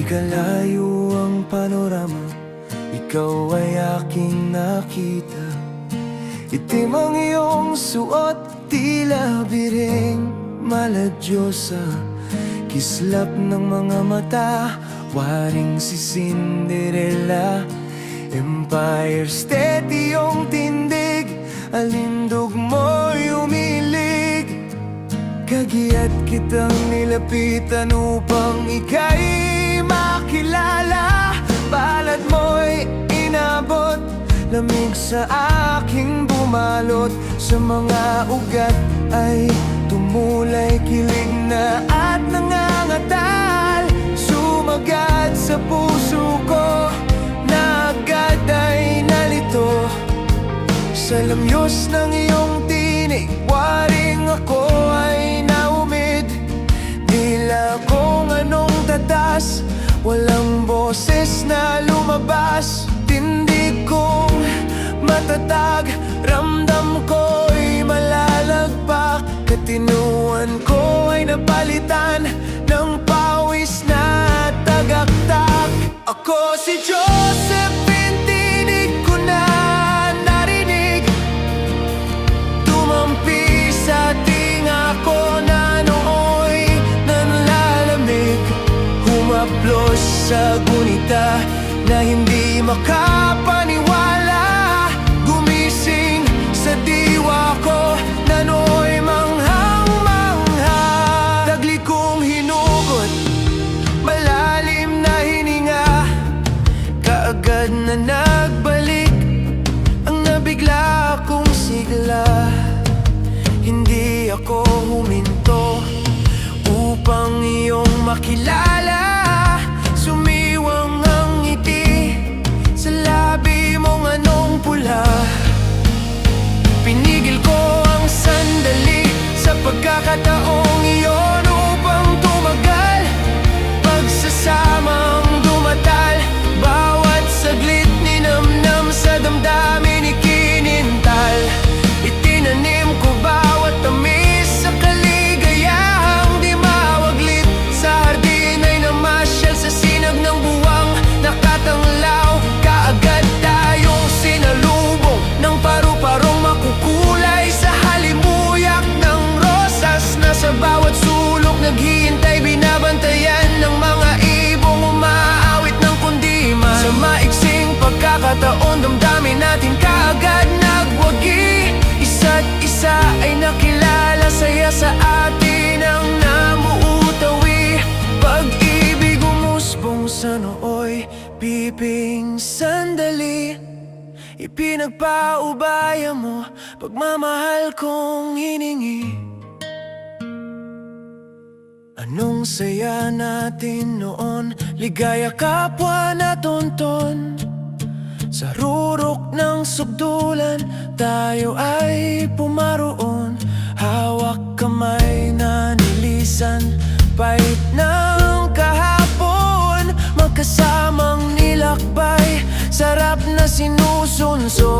kalayo ang panorama, ikaw ay aking nakita. Itim ang iyong suot, tila biring maladyosa. Kislap ng mga mata, waring si Cinderella. Empire State iyong tindig, alindog mo'y umilig. Kagiat kitang nilapitan upang ika'y makilala. Palad mo'y inabot, lamig sa aking bumalot. Sa mga ugat ay tumulay, kilig na at nangangatal. Sumagat sa puso ko, na agad ay nalito. Sa lamyos ng iyong tinig, waring ako ay naumid. Dila kung anong tatas, walang boses na lumabas. Tindig kong matatag, ramdam ko'y malalagpak. Katinuan ko ay napalitan ng pawis na tagaktak. Ako si Josephine, tinig ko na narinig. Tumampi sa tinga ko na nooy nanlalamig. Humaplos sa gunita na hindi makapaniwala. Gumising sa diwa ko na nooy manghang-mangha. Dagli kong hinugot, malalim na hininga. Kaagad na nagbalik ang nabigla kong sigla. Hindi ako huminto upang iyong makilala. Sumiwang ang ngiti sa labi mong anong pula. Pinigil ko ang sandali sa pagkakataong iyon upang tumagal. Pagsasamang dumatal, bawat saglit ninamnam sa damdamin ikinintal. Itinanim ko bawat tamis sa kaligayahang di mawaglit. Sa hardin ay namasyal sa sinag ng buwang nakatanglaw. Kaagad tayong sinalubong ng paru-parong makukulay. Sa halimuyak ng rosas na sa bawat sulok naghihintay, binabantayan ng mga ibong umaawit ng kundiman. Sa maiksing pagkakataon, damdamin natin kaagad nagwagi. Isa't isa ay nakilala, saya sa atin ang namuutawi. Pag-ibig umusbong sa nooy, piping sandali. Ipinagpaubaya mo, pagmamahal kong hiningi. Anong saya natin noon, ligaya kapwa na tonton. Sa rurok ng sugdulan, tayo ay pumaroon. Hawak kamay na nilisan, pait ng kahapon. Magkasamang nilakbay, sarap na sinusunso.